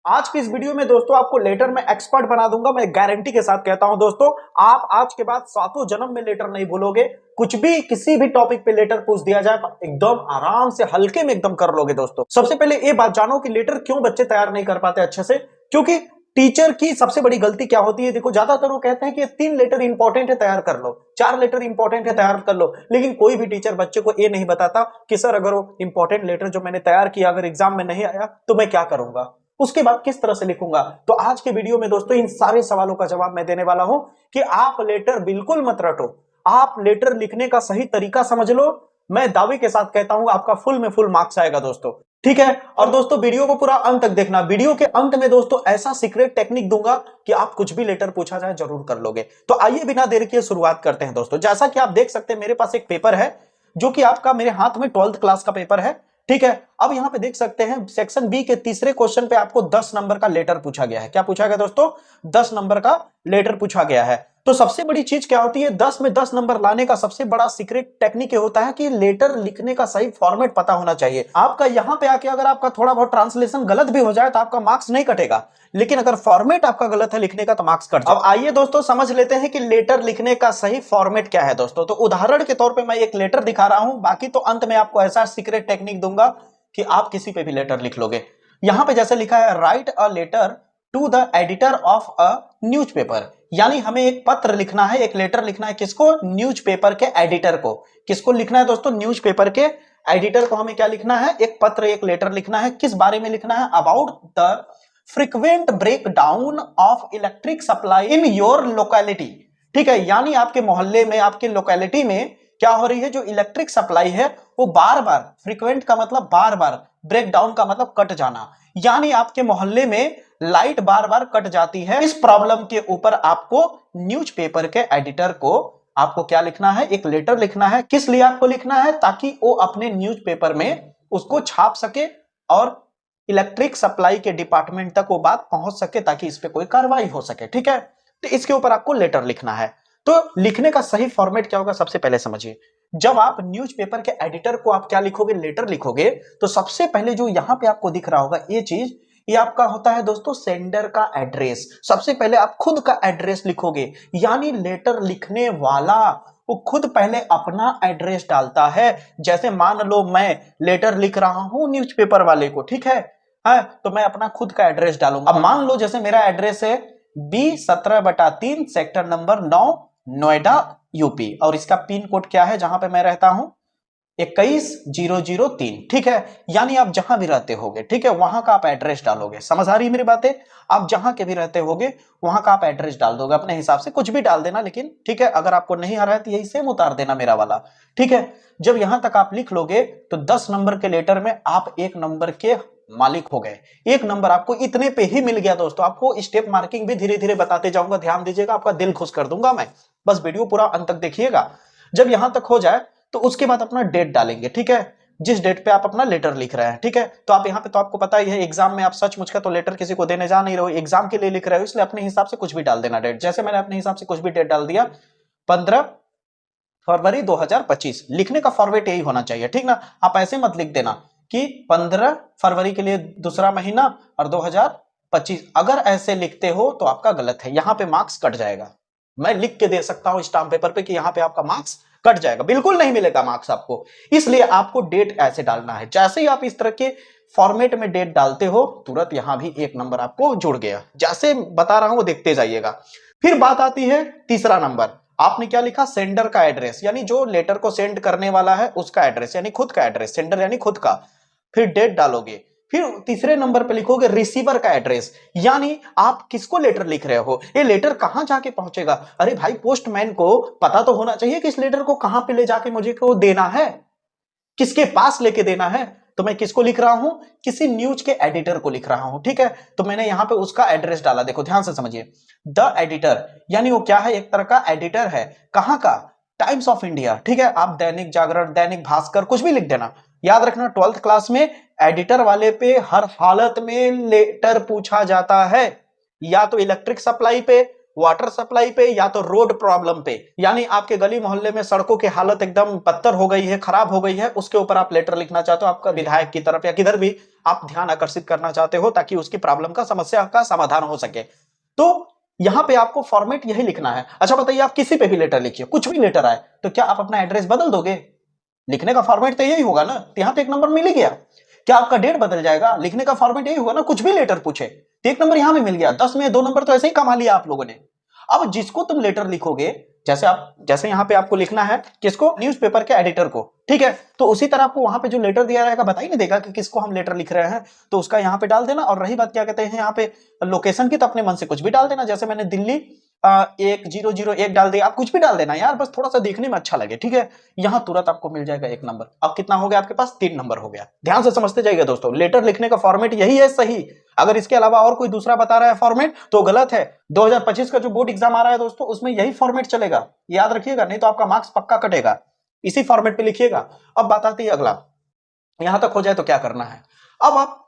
आज की इस वीडियो में दोस्तों आपको लेटर में एक्सपर्ट बना दूंगा। मैं गारंटी के साथ कहता हूं दोस्तों, आप आज के बाद सातों जन्म में लेटर नहीं भूलोगे। कुछ भी किसी भी टॉपिक पे लेटर पूछ दिया जाए एकदम आराम से हल्के में एकदम कर लोगे। दोस्तों सबसे पहले ये बात जानो कि लेटर क्यों बच्चे तैयार नहीं कर पाते अच्छे से, क्योंकि टीचर की सबसे बड़ी गलती क्या होती है। देखो ज्यादातर वो कहते हैं कि 3 लेटर इंपॉर्टेंट है तैयार कर लो, 4 लेटर इंपॉर्टेंट है तैयार कर लो, लेकिन कोई भी टीचर बच्चे को ये नहीं बताता कि सर अगर वो इंपॉर्टेंट लेटर जो मैंने तैयार किया अगर एग्जाम में नहीं आया तो मैं क्या करूंगा, उसके बाद किस तरह से लिखूंगा। तो आज के वीडियो में दोस्तों इन सारे सवालों का जवाब मैं देने वाला हूं कि आप लेटर बिल्कुल मत रटो, आप लेटर लिखने का सही तरीका समझ लो। मैं दावे के साथ कहता हूं आपका फुल में फुल मार्क्स आएगा दोस्तों, ठीक है। और दोस्तों वीडियो को पूरा अंत तक देखना। वीडियो के अंत में दोस्तों ऐसा सीक्रेट टेक्निक दूंगा कि आप कुछ भी लेटर पूछा जाए जरूर कर लोगे। तो आइए बिना देर किए शुरुआत करते हैं दोस्तों। जैसा कि आप देख सकते हैं मेरे पास एक पेपर है जो कि आपका मेरे हाथ में 12th क्लास का पेपर है, ठीक है। अब यहां पे देख सकते हैं सेक्शन बी के तीसरे क्वेश्चन पे आपको 10 नंबर का लेटर पूछा गया है। क्या पूछा गया दोस्तों? 10 नंबर का लेटर पूछा गया है। तो सबसे बड़ी चीज क्या होती है 10 में 10 नंबर लाने का सबसे बड़ा सीक्रेट टेक्निक ये होता है कि लेटर लिखने का सही फॉर्मेट पता होना चाहिए। आपका यहां पे आके अगर आपका थोड़ा बहुत ट्रांसलेशन गलत भी हो जाए तो आपका मार्क्स नहीं कटेगा, लेकिन अगर फॉर्मेट आपका गलत है लिखने का तो मार्क्स कट जाए। अब आइए दोस्तों समझ लेते हैं कि लेटर लिखने का सही फॉर्मेट क्या है दोस्तों। तो उदाहरण के तौर पे मैं एक लेटर दिखा रहा हूं, बाकी तो अंत में आपको ऐसा सीक्रेट टेक्निक दूंगा कि आप किसी पे भी लेटर लिख लोगे। यहां पे जैसे लिखा है write a letter to the editor of a newspaper, यानी हमें एक पत्र लिखना है, एक लेटर लिखना है। किसको? न्यूज़पेपर के एडिटर को। किसको लिखना है दोस्तों? न्यूज़पेपर के एडिटर को हमें क्या लिखना है? एक पत्र, एक लेटर लिखना है। किस बारे में लिखना है? About the frequent breakdown of electric supply in your locality, ठीक है। यानी आपके मोहल्ले में, आपके लोकेलिटी में क्या हो रही है, जो इलेक्ट्रिक सप्लाई है वो बार बार, फ्रीक्वेंट का मतलब बार बार, ब्रेक डाउन का मतलब कट जाना, यानी आपके मोहल्ले में लाइट बार बार कट जाती है। इस प्रॉब्लम के ऊपर आपको न्यूज़पेपर के एडिटर को आपको क्या लिखना है? एक लेटर लिखना है। किस लिए आपको लिखना है? ताकि वो अपने न्यूज़पेपर में उसको छाप सके और इलेक्ट्रिक सप्लाई के डिपार्टमेंट तक वो बात पहुंच सके, ताकि इस पे कोई कार्रवाई हो सके, ठीक है। तो इसके ऊपर आपको लेटर लिखना है। तो लिखने का सही फॉर्मेट क्या होगा सबसे पहले समझिए। जब आप न्यूज़पेपर के एडिटर को आप क्या लिखोगे? लेटर लिखोगे, तो सबसे पहले जो यहां पे आपको दिख रहा होगा ये चीज, ये आपका होता है दोस्तों सेंडर का एड्रेस। सबसे पहले आप खुद का एड्रेस लिखोगे, यानी लेटर लिखने वाला वो खुद पहले अपना एड्रेस डालता है। जैसे मान लो मैं लेटर लिख रहा हूं न्यूज़पेपर वाले को, ठीक है, तो मैं अपना खुद का एड्रेस डालूंगा। अब मान लो जैसे मेरा एड्रेस है B17/3 sector number 9 Noida UP, और इसका पिन कोड क्या है जहां पे मैं रहता हूं? 21003, ठीक है। यानी आप जहां भी रहते होगे, ठीक है, वहां का आप एड्रेस डालोगे। समझ आ रही है मेरी बातें? आप जहां के भी रहते होगे वहां का आप एड्रेस डाल दोगे अपने हिसाब से, कुछ भी डाल देना, लेकिन ठीक है, अगर आपको नहीं आ रहा है तो यही सेम उतार देना मेरा वाला, ठीक है। जब यहां तक आप लिख लोगे तो 10 नंबर के लेटर में आप 1 नंबर के मालिक हो गए। 1 नंबर आपको इतने पे ही मिल गया दोस्तों। आपको स्टेप मार्किंग भी धीरे धीरे बताते जाऊंगा, ध्यान दीजिएगा, आपका दिल खुश कर दूंगा मैं। बस वीडियो पूरा अंत तक देखिएगा। जब यहां तक हो जाए तो उसके बाद अपना डेट डालेंगे, ठीक है, जिस डेट पे आप अपना लेटर लिख रहे हैं, ठीक है। तो आप यहाँ पे, तो आपको पता ही है एग्जाम में आप सचमुच का तो लेटर किसी को देने जा नहीं रहे हो, एग्जाम के लिए लिख रहे हो, इसलिए अपने हिसाब से कुछ भी डाल देना डेट। जैसे मैंने अपने हिसाब से कुछ भी डेट डाल दिया, 15 फरवरी 2025। लिखने का फॉर्मेट यही होना चाहिए, ठीक ना। आप ऐसे मत लिख देना कि 15 फरवरी के लिए दूसरा महीना और 2025, अगर ऐसे लिखते हो तो आपका गलत है, यहां पे मार्क्स कट जाएगा। मैं लिख के दे सकता हूं स्टाम्प पेपर पे कि यहां पे आपका मार्क्स कट जाएगा, बिल्कुल नहीं मिलेगा मार्क्स आपको। इसलिए आपको डेट ऐसे डालना है। जैसे ही आप इस तरह के फॉर्मेट में डेट डालते हो तुरंत यहां भी 1 नंबर आपको जुड़ गया। जैसे बता रहा हूं वो देखते जाइएगा। फिर बात आती है तीसरा नंबर। आपने क्या लिखा? सेंडर का एड्रेस, यानी जो लेटर को सेंड करने वाला है उसका एड्रेस, यानी खुद का एड्रेस, सेंडर यानी खुद का। फिर डेट डालोगे। फिर तीसरे नंबर पे लिखोगे रिसीवर का एड्रेस, यानी आप किसको लेटर लिख रहे हो, ये लेटर कहां जाके पहुंचेगा। अरे भाई पोस्टमैन को पता तो होना चाहिए कि इस लेटर को कहां पे ले जाके मुझे को देना है, किसके पास लेके देना है। तो मैं किसको लिख रहा हूं? किसी न्यूज के एडिटर को लिख रहा हूं, ठीक है। तो मैंने यहां पे उसका एड्रेस डाला, देखो ध्यान से समझिए। द एडिटर, यानी वो क्या है? एक तरह का एडिटर है। कहां का? टाइम्स ऑफ इंडिया, ठीक है। आप दैनिक जागरण, दैनिक भास्कर, कुछ भी लिख देना। याद रखना 12th क्लास में एडिटर वाले पे हर हालत में लेटर पूछा जाता है, या तो इलेक्ट्रिक सप्लाई पे, वाटर सप्लाई पे या तो रोड प्रॉब्लम पे, यानी आपके गली मोहल्ले में सड़कों की हालत एकदम बदतर हो गई है, खराब हो गई है, उसके ऊपर आप लेटर लिखना चाहते हो, आपका विधायक की तरफ या किधर भी आप ध्यान आकर्षित करना चाहते हो ताकि उसकी प्रॉब्लम का, समस्या का समाधान हो सके। तो यहां पे आपको फॉर्मेट यही लिखना है। अच्छा बताइए, आप किसी पे भी लेटर लिखिए, कुछ भी लेटर आए, तो क्या आप अपना एड्रेस बदल दोगे? लिखने का फॉर्मेट तो यही होगा ना, तो यहां तो एक नंबर मिल ही गया। क्या आपका डेट बदल जाएगा? लिखने का फॉर्मेट यही होगा ना, कुछ भी लेटर पूछे तो एक नंबर यहां भी मिल गया। 10 में 2 नंबर तो ऐसे ही कमा लिया आप लोगों ने। अब जिसको तुम लेटर लिखोगे, जैसे यहां पे आपको लिखना है किसको, न्यूज़पेपर के एडिटर को, ठीक है, तो उसी तरह आपको वहां पे जो लेटर दिया रहेगा बता ही नहीं देगा कि किसको हम लेटर लिख रहे हैं, तो उसका यहां पे डाल देना। और रही बात क्या कहते हैं यहां पे लोकेशन की, तो अपने मन से कुछ भी डाल देना, जैसे मैंने दिल्ली 1001 डाल दिया, आप कुछ भी डाल देना यार, बस थोड़ा सा देखने में अच्छा लगे, ठीक है। यहां तुरंत आपको मिल जाएगा एक नंबर। अब कितना हो गया आपके पास? 3 नंबर हो गया। ध्यान से समझते जाइए दोस्तों, लेटर लिखने का फॉर्मेट यही है सही। अगर इसके अलावा और कोई दूसरा बता रहा है फॉर्मेट तो गलत है। 2025 का जो बोर्ड एग्जाम आ रहा है दोस्तों, उसमें यही फॉर्मेट चलेगा, याद रखिएगा, नहीं तो आपका मार्क्स पक्का कटेगा। इसी फॉर्मेट पे लिखिएगा। अब बात आती है अगला, यहां तक हो जाए तो क्या करना है। अब आप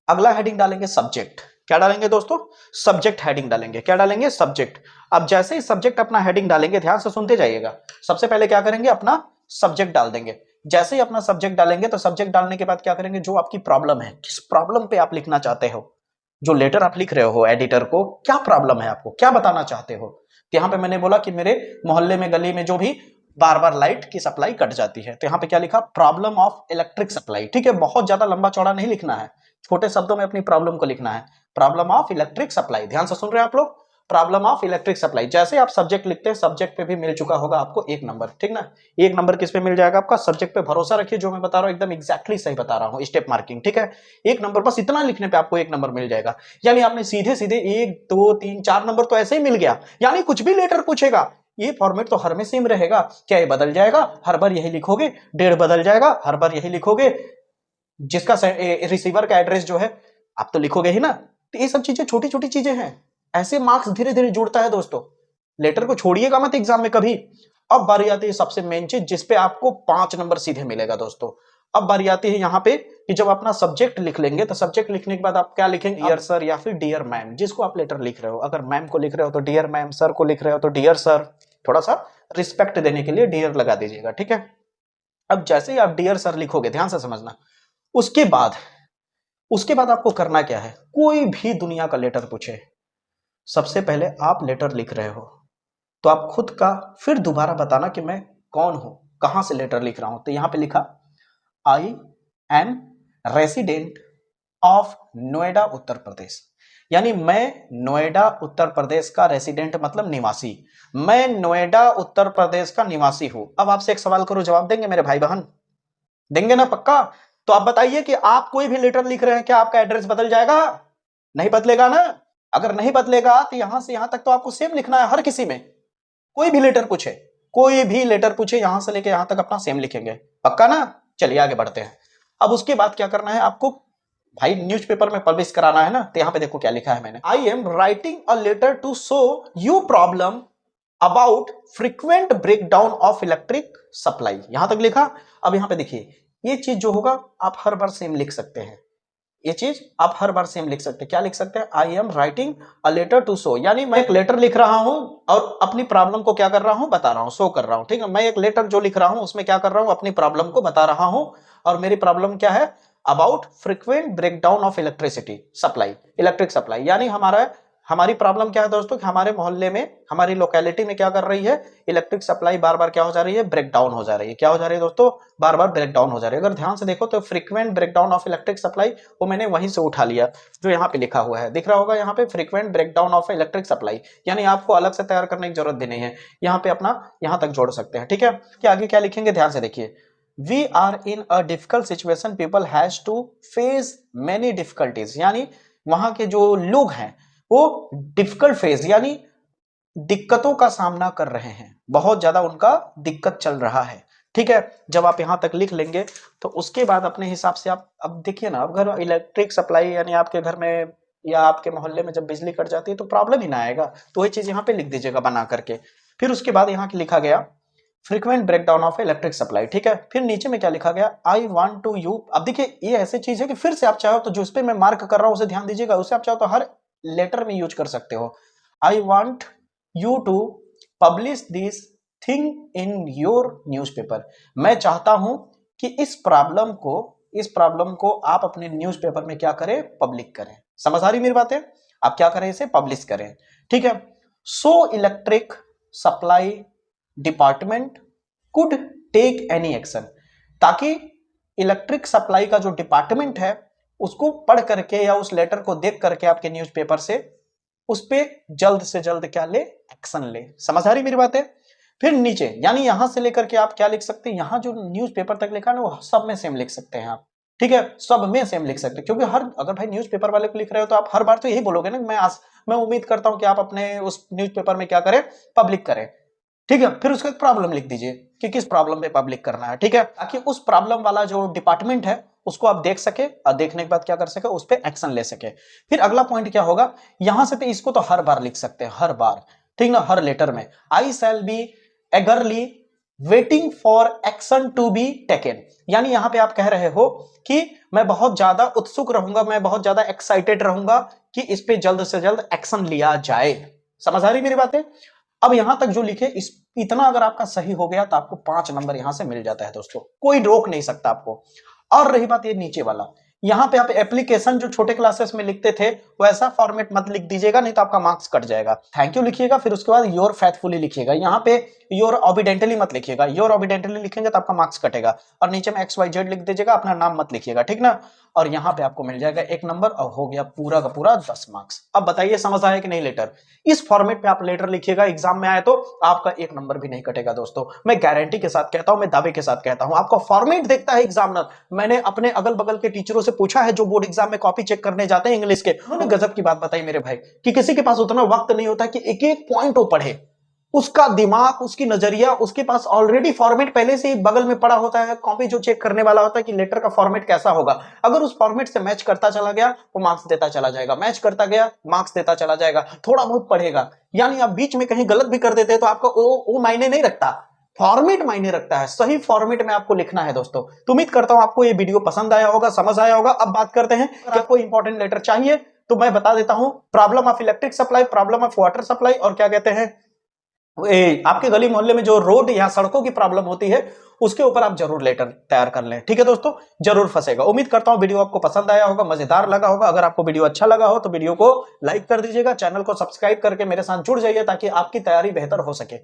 अगला हेडिंग डालेंगे सब्जेक्ट। क्या डालेंगे दोस्तों? सब्जेक्ट हेडिंग डालेंगे। क्या डालेंगे? सब्जेक्ट। अब जैसे ही सब्जेक्ट अपना हेडिंग डालेंगे, ध्यान से सुनते जाइएगा, सबसे पहले क्या करेंगे, अपना सब्जेक्ट डाल देंगे। जैसे ही अपना सब्जेक्ट डालेंगे तो सब्जेक्ट डालने के बाद क्या करेंगे, जो आपकी प्रॉब्लम है, किस प्रॉब्लम पे आप लिखना चाहते हो, जो लेटर आप लिख रहे हो एडिटर को, क्या प्रॉब्लम है, आपको क्या बताना चाहते हो। तो यहां पे मैंने बोला कि मेरे मोहल्ले में, गली में जो भी बार बार लाइट की सप्लाई कट जाती है, तो यहां पे क्या लिखा, प्रॉब्लम ऑफ इलेक्ट्रिक सप्लाई, ठीक है। बहुत ज्यादा लंबा चौड़ा नहीं लिखना है, छोटे शब्दों में अपनी प्रॉब्लम को लिखना है। प्रॉब्लम ऑफ इलेक्ट्रिक सप्लाई, ध्यान से सुन रहे हैं आप लोग, प्रॉब्लम ऑफ इलेक्ट्रिक सप्लाई। जैसे आप सब्जेक्ट लिखते हैं, सब्जेक्ट पे भी मिल चुका होगा आपको एक नंबर, ठीक ना। एक नंबर किस पे मिल जाएगा आपका? सब्जेक्ट पे। भरोसा रखिए, जो मैं बता रहा हूं एकदम एग्जैक्टली सही बता रहा हूं, स्टेप मार्किंग, ठीक है। एक नंबर, बस इतना लिखने पे आपको एक नंबर मिल जाएगा। यानी आपने सीधे सीधे 1 2 3 4 नंबर तो ऐसे ही मिल गया। यानी कुछ भी लेटर पूछेगा, ये फॉर्मेट तो हर में सेम रहेगा। क्या ये बदल जाएगा? हर बार यही लिखोगे। डेट बदल जाएगा, हर बार यही लिखोगे। जिसका रिसीवर का एड्रेस जो है आप तो लिखोगे ही ना। तो ये सब चीजें छोटी छोटी चीजें हैं, ऐसे मार्क्स धीरे धीरे जुड़ता है दोस्तों। लेटर को छोड़िएगा मत एग्जाम में कभी। अब बारी आती है सबसे मेन चीज, जिसपे आपको 5 नंबर सीधे मिलेगा दोस्तों। अब बारी आती है यहाँ पे कि जब अपना सब्जेक्ट लिख लेंगे, तो सब्जेक्ट लिखने के बाद आप क्या लिखेंगे, डियर सर या फिर डियर मैम, जिसको आप लेटर लिख रहे हो। अगर मैम को लिख रहे हो तो डियर मैम, सर को लिख रहे हो तो डियर सर, थोड़ा सा रिस्पेक्ट देने के लिए डियर लगा दीजिएगा, ठीक है। अब जैसे ही आप डियर सर लिखोगे, ध्यान से समझना, उसके बाद आपको करना क्या है। कोई भी दुनिया का लेटर पूछे, सबसे पहले आप लेटर लिख रहे हो तो आप खुद का फिर दोबारा बताना कि मैं कौन हूं, कहां से लेटर लिख रहा हूं। तो यहां पे लिखा, I am resident of Noida Uttar Pradesh, यानी मैं नोएडा उत्तर प्रदेश का रेसिडेंट, मतलब निवासी, मैं नोएडा उत्तर प्रदेश का निवासी हूं। अब आपसे एक सवाल करो, जवाब देंगे मेरे भाई बहन? देंगे ना पक्का? तो आप बताइए कि आप कोई भी लेटर लिख रहे हैं, क्या आपका एड्रेस बदल जाएगा? नहीं बदलेगा ना। अगर नहीं बदलेगा तो यहां से यहां तक तो आपको सेम लिखना है हर किसी में। कोई भी लेटर पूछे, कोई भी लेटर पूछे, यहां से लेके यहां तक अपना सेम लिखेंगे, पक्का ना। चलिए आगे बढ़ते हैं। अब उसके बाद क्या करना है आपको, भाई न्यूज़पेपर में पब्लिश कराना है ना। तो यहां पे देखो क्या लिखा है मैंने, I am writing a letter to show you problem about frequent breakdown of electric supply, यहां तक लिखा। अब यहां पे देखिए, ये चीज जो होगा आप हर बार सेम लिख सकते हैं। ये चीज आप हर बार सेम लिख सकते हैं। क्या लिख सकते हैं? I am writing a letter to show, यानी मैं एक लेटर लिख रहा हूं और अपनी प्रॉब्लम को क्या कर रहा हूं, बता रहा हूं, शो कर रहा हूं, ठीक है। मैं एक लेटर जो लिख रहा हूं उसमें क्या कर रहा हूं, अपनी प्रॉब्लम को बता रहा हूं। और मेरी प्रॉब्लम क्या है? About frequent breakdown of electricity supply, electric supply. यानी हमारी प्रॉब्लम क्या है दोस्तों, कि हमारे मोहल्ले में, हमारी लोकेलिटी में क्या कर रही है, इलेक्ट्रिक सप्लाई बार बार क्या हो जा रही है, ब्रेक डाउन हो जा रही है। क्या हो जा रही है दोस्तों? बार बार ब्रेक डाउन हो जा रही है। अगर ध्यान से देखो तो frequent breakdown of electric supply, वो मैंने वहीं से उठा लिया, जो यहाँ पे लिखा हुआ है, दिख रहा होगा यहाँ पे, frequent breakdown of electric supply. यानी आपको अलग से तैयार करने की जरूरत भी नहीं है, यहाँ पे अपना यहाँ तक जोड़ सकते हैं, ठीक है। कि आगे क्या लिखेंगे, ध्यान से देखिए, We are in a difficult situation. People has to face many difficulties. यानी वहां के जो लोग हैं वो डिफिकल्ट फेज, यानी दिक्कतों का सामना कर रहे हैं, बहुत ज्यादा उनका दिक्कत चल रहा है, ठीक है। जब आप यहां तक लिख लेंगे तो उसके बाद अपने हिसाब से आप, अब देखिए ना, अब अगर इलेक्ट्रिक सप्लाई, यानी आपके घर में या आपके मोहल्ले में जब बिजली कट जाती है तो प्रॉब्लम ही ना आएगा। तो वही चीज यहाँ पे लिख दीजिएगा बना करके। फिर उसके बाद यहाँ की लिखा गया frequent breakdown of electric supply, ठीक है। फिर नीचे में क्या लिखा गया, आई वांट टू यू। अब देखिए ये ऐसी चीज है कि फिर से आप चाहो तो जो इस पे मैं मार्क कर रहा हूं उसे ध्यान दीजिएगा, उसे आप चाहो तो हर लेटर में यूज कर सकते हो। I want you to publish this thing in your newspaper. मैं चाहता हूं कि इस प्रॉब्लम को आप अपने न्यूज़पेपर में क्या करें, पब्लिक करें। समझ आ रही मेरी बातें? आप क्या करें, इसे पब्लिश करें। ठीक है। So electric supply department could take any action, ताकि इलेक्ट्रिक सप्लाई का जो डिपार्टमेंट है उसको पढ़ करके या उस लेटर को देख करके आपके न्यूज़पेपर से उस पे जल्द से जल्द क्या ले, एक्शन ले। समझ आ रही मेरी बातें? फिर नीचे यानी यहां से लेकर के आप क्या लिख सकते हैं, यहां जो न्यूज़पेपर तक लिखा है ना वो सब में सेम लिख सकते हैं आप। ठीक है, सब में सेम लिख सकते हैं, क्योंकि अगर भाई न्यूज़पेपर वाले को लिख रहे हो तो आप हर बार तो यही बोलोगे ना, मैं उम्मीद करता हूं कि आप अपने उस न्यूज़पेपर में क्या करें, पब्लिक करें। ठीक है, फिर उसका प्रॉब्लम लिख दीजिए कि किस प्रॉब्लम पे पब्लिक करना है। ठीक है, ताकि उस प्रॉब्लम वाला जो डिपार्टमेंट है उसको आप देख सके और देखने के बाद क्या कर सके, उस पर एक्शन ले सके। फिर अगला पॉइंट क्या होगा, यहां से तो इसको तो हर बार लिख सकते हैं, हर बार। ठीक ना, हर लेटर में I shall be eagerly waiting for action to be taken. यानी यहां पे आप कह रहे हो कि मैं बहुत ज्यादा उत्सुक रहूंगा, मैं बहुत ज्यादा एक्साइटेड रहूंगा कि इस पे जल्द से जल्द एक्शन लिया जाए। समझ आ रही मेरी बातें? अब यहां तक जो लिखे इतना अगर आपका सही हो गया तो आपको 5 नंबर यहां से मिल जाता है दोस्तों, कोई रोक नहीं सकता आपको। और रही बात ये नीचे वाला, यहां पे आप एप्लीकेशन जो छोटे क्लासेस में लिखते थे वैसा फॉर्मेट मत लिख दीजिएगा, नहीं तो आपका मार्क्स कट जाएगा। थैंक यू लिखिएगा, फिर उसके बाद योर फेथफुली लिखिएगा। यहां पे योर ऑबिडेंटली मत लिखिएगा, योर ऑबिडेंटली लिखेंगे तो आपका मार्क्स कटेगा। और नीचे में XYZ लिख दीजिएगा, अपना नाम मत लिखिएगा। ठीक ना, और यहां पे आपको मिल जाएगा 1 नंबर और हो गया पूरा का पूरा 10 मार्क्स। अब बताइए समझ आया कि नहीं लेटर? इस फॉर्मेट पे आप लेटर लिखिएगा, एग्जाम में आए तो आपका 1 नंबर भी नहीं कटेगा दोस्तों। मैं गारंटी के साथ कहता हूं, मैं दावे के साथ कहता हूं, आपका फॉर्मेट देखता है एग्जामिनर। मैंने अपने अगल बगल के टीचरों से पूछा है जो बोर्ड एग्जाम में कॉपी चेक करने जाते हैं इंग्लिश के, उन्होंने गजब की बात बताई मेरे भाई कि किसी के पास उतना वक्त नहीं होता कि एक एक पॉइंट वो पढ़े। उसका दिमाग, उसकी नजरिया, उसके पास ऑलरेडी फॉर्मेट पहले से ही बगल में पड़ा होता है, कॉपी जो चेक करने वाला होता है कि लेटर का फॉर्मेट कैसा होगा। अगर उस फॉर्मेट से मैच करता चला गया वो मार्क्स देता चला जाएगा, मैच करता गया मार्क्स देता चला जाएगा, थोड़ा बहुत पढ़ेगा। यानी आप बीच में कहीं गलत भी कर देते हैं तो आपका वो मायने नहीं रखता, फॉर्मेट मायने रखता है। सही फॉर्मेट में आपको लिखना है दोस्तों। तो उम्मीद करता हूं आपको ये वीडियो पसंद आया होगा, समझ आया होगा। अब बात करते हैं कि आपको इंपॉर्टेंट लेटर चाहिए तो मैं बता देता हूं, problem of electric supply, problem of water supply, और क्या कहते हैं आपके गली मोहल्ले में जो रोड या सड़कों की प्रॉब्लम होती है उसके ऊपर आप जरूर लेटर तैयार कर लें। ठीक है दोस्तों, जरूर फंसेगा। उम्मीद करता हूं वीडियो आपको पसंद आया होगा, मजेदार लगा होगा। अगर आपको वीडियो अच्छा लगा हो तो वीडियो को लाइक कर दीजिएगा, चैनल को सब्सक्राइब करके मेरे साथ जुड़ जाइए ताकि आपकी तैयारी बेहतर हो सके।